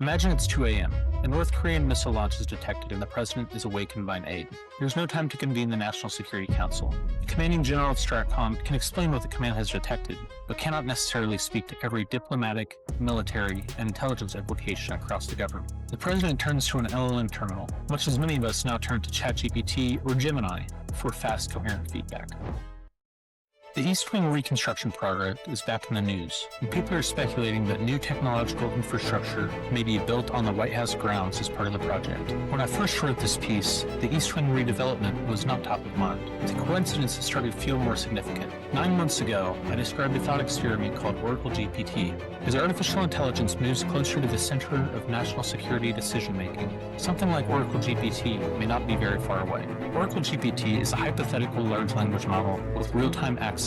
Imagine it's 2 a.m. A North Korean missile launch is detected and the president is awakened by an aide. There's no time to convene the National Security Council. The commanding general of STRATCOM can explain what the command has detected, but cannot necessarily speak to every diplomatic, military, and intelligence implication across the government. The president turns to an LLM terminal, much as many of us now turn to GPT or Gemini for fast, coherent feedback. The East Wing reconstruction project is back in the news, and people are speculating that new technological infrastructure may be built on the White House grounds as part of the project. When I first wrote this piece, the East Wing redevelopment was not top of mind. The coincidence has started to feel more significant. 9 months ago, I described a thought experiment called Oracle GPT. As artificial intelligence moves closer to the center of national security decision-making, something like Oracle GPT may not be very far away. Oracle GPT is a hypothetical large language model with real-time access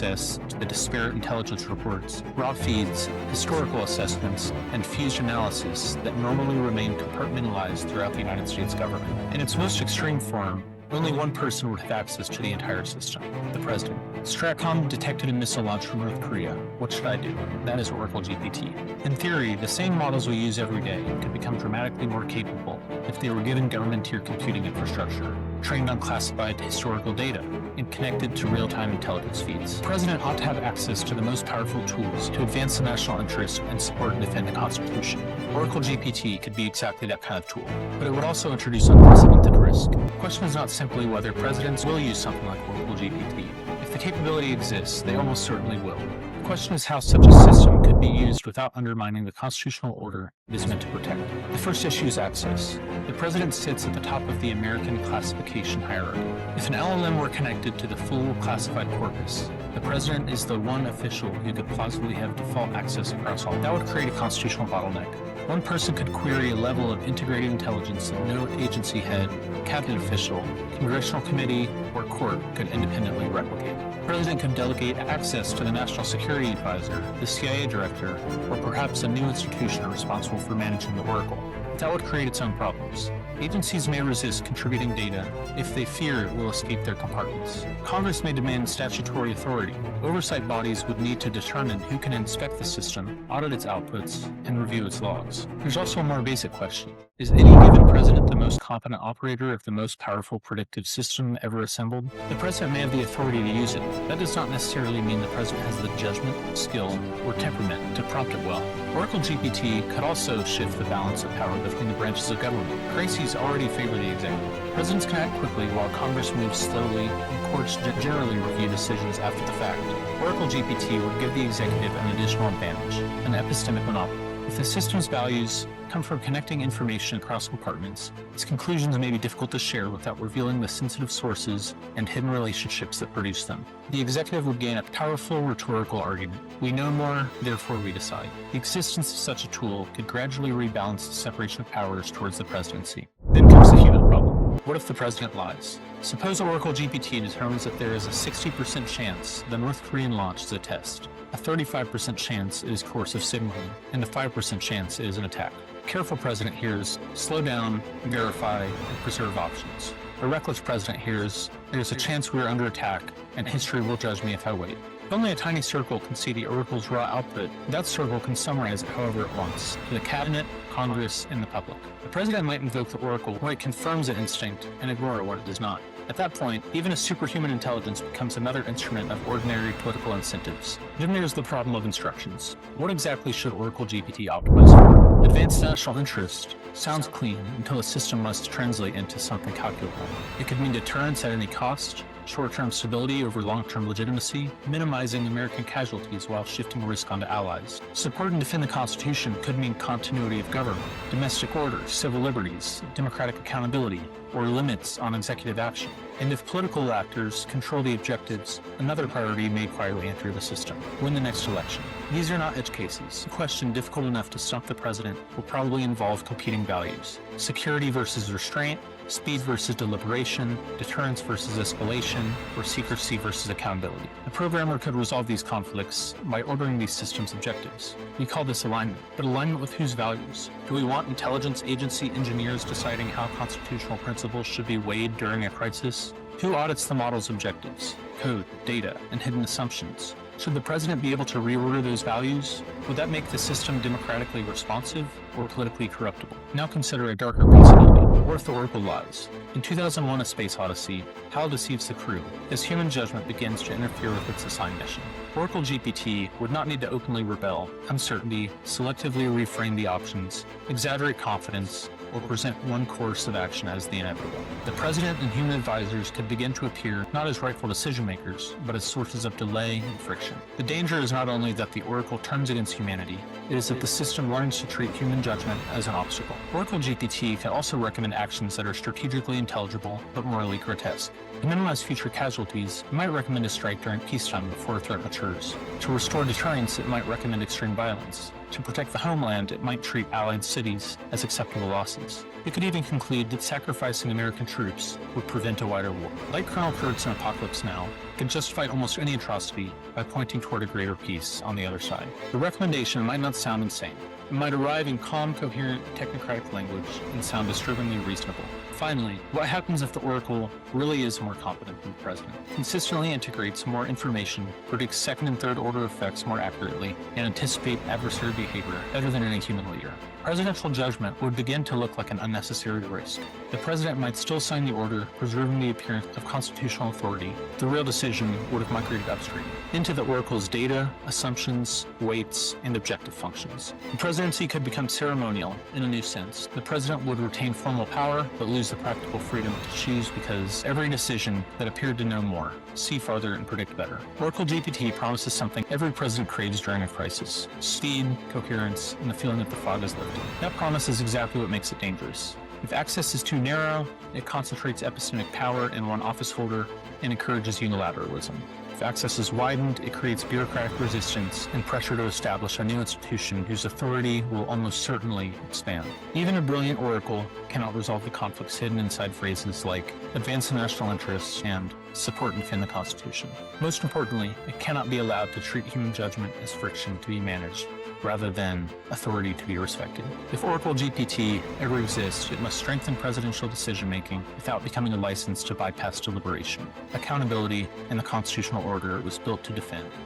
to the disparate intelligence reports, raw feeds, historical assessments, and fused analysis that normally remain compartmentalized throughout the United States government. In its most extreme form, only one person would have access to the entire system, the president. STRATCOM detected a missile launch from North Korea. What should I do? That is Oracle GPT. In theory, the same models we use every day could become dramatically more capable if they were given government-tier computing infrastructure, trained on classified historical data, and connected to real-time intelligence feeds. The president ought to have access to the most powerful tools to advance the national interest and support and defend the Constitution. Oracle GPT could be exactly that kind of tool, but it would also introduce unprecedented risk. The question is not simply whether presidents will use something like Oracle GPT. If the capability exists, they almost certainly will. The question is how such a system could be used without undermining the constitutional order it is meant to protect. The first issue is access. The president sits at the top of the American classification hierarchy. If an LLM were connected to the full classified corpus, the president is the one official who could plausibly have default access across all. That would create a constitutional bottleneck. One person could query a level of integrated intelligence that no agency head, cabinet official, congressional committee, or court could independently replicate. The president could delegate access to the National Security Advisor, the CIA director, or perhaps a new institution responsible for managing the Oracle. That would create its own problems. Agencies may resist contributing data if they fear it will escape their compartments. Congress may demand statutory authority. Oversight bodies would need to determine who can inspect the system, audit its outputs, and review its logs. There's also a more basic question. Is any given president the most competent operator of the most powerful predictive system ever assembled? The president may have the authority to use it. That does not necessarily mean the president has the judgment, skill, or temperament to prompt it well. Oracle GPT could also shift the balance of power between the branches of government. Crises already favor the executive. Presidents can act quickly while Congress moves slowly and courts generally review decisions after the fact. Oracle GPT would give the executive an additional advantage, an epistemic monopoly. If the system's values come from connecting information across compartments, its conclusions may be difficult to share without revealing the sensitive sources and hidden relationships that produce them. The executive would gain a powerful rhetorical argument. We know more, therefore we decide. The existence of such a tool could gradually rebalance the separation of powers towards the presidency. Then comes the human problem. What if the president lies? Suppose Oracle GPT determines that there is a 60% chance the North Korean launch is a test, a 35% chance it is coercive signaling, and a 5% chance it is an attack. A careful president hears, slow down, verify, and preserve options. A reckless president hears, there's a chance we are under attack, and history will judge me if I wait. If only a tiny circle can see the Oracle's raw output, that circle can summarize it however it wants, to the cabinet, Congress, and the public. The president might invoke the Oracle when it confirms an instinct and ignore it when it does not. At that point, even a superhuman intelligence becomes another instrument of ordinary political incentives. Then there's the problem of instructions. What exactly should Oracle GPT optimize for? Advanced national interest sounds clean until the system must translate into something calculable. It could mean deterrence at any cost, short-term stability over long-term legitimacy, minimizing American casualties while shifting risk onto allies. Support and defend the Constitution could mean continuity of government, domestic order, civil liberties, democratic accountability, or limits on executive action. And if political actors control the objectives, another priority may quietly enter the system: win the next election. These are not edge cases. A question difficult enough to stump the president will probably involve competing values: security versus restraint, speed versus deliberation, deterrence versus escalation, or secrecy versus accountability. The programmer could resolve these conflicts by ordering these systems' objectives. We call this alignment, but alignment with whose values? Do we want intelligence agency engineers deciding how constitutional principles should be weighed during a crisis? Who audits the model's objectives, code, data, and hidden assumptions? Should the president be able to reorder those values? Would that make the system democratically responsive? or politically corruptible. Now consider a darker possibility. What if the Oracle lies? In 2001: A Space Odyssey, HAL deceives the crew as human judgment begins to interfere with its assigned mission. Oracle GPT would not need to openly rebel, uncertainty, selectively reframe the options, exaggerate confidence, or present one course of action as the inevitable. The president and human advisors could begin to appear not as rightful decision makers, but as sources of delay and friction. The danger is not only that the Oracle turns against humanity, it is that the system learns to treat human judgment as an obstacle. Oracle GPT can also recommend actions that are strategically intelligible but morally grotesque. To minimize future casualties, it might recommend a strike during peacetime before a threat matures. To restore deterrence, it might recommend extreme violence. To protect the homeland, it might treat allied cities as acceptable losses. It could even conclude that sacrificing American troops would prevent a wider war. Like Colonel Kurtz in Apocalypse Now, it can justify almost any atrocity by pointing toward a greater peace on the other side. The recommendation might not sound insane. It might arrive in calm, coherent, technocratic language and sound disturbingly reasonable. Finally, what happens if the Oracle really is more competent than the President? Consistently integrates more information, predicts second and third order effects more accurately, and anticipates adversary behavior better than any human leader. Presidential judgment would begin to look like an unnecessary risk. The President might still sign the order, preserving the appearance of constitutional authority. The real decision would have migrated upstream, into the Oracle's data, assumptions, weights, and objective functions. The presidency could become ceremonial in a new sense. The President would retain formal power, but lose the practical freedom to choose because every decision that appeared to know more, see farther, and predict better. Oracle GPT promises something every president craves during a crisis: speed, coherence, and the feeling that the fog is lifted. That promise is exactly what makes it dangerous. If access is too narrow, it concentrates epistemic power in one office holder and encourages unilateralism. If access is widened, it creates bureaucratic resistance and pressure to establish a new institution whose authority will almost certainly expand. Even a brilliant oracle cannot resolve the conflicts hidden inside phrases like advance the national interests and support and defend the Constitution. Most importantly, it cannot be allowed to treat human judgment as friction to be managed, rather than authority to be respected. If Oracle GPT ever exists, it must strengthen presidential decision-making without becoming a license to bypass deliberation, accountability, and the constitutional order it was built to defend.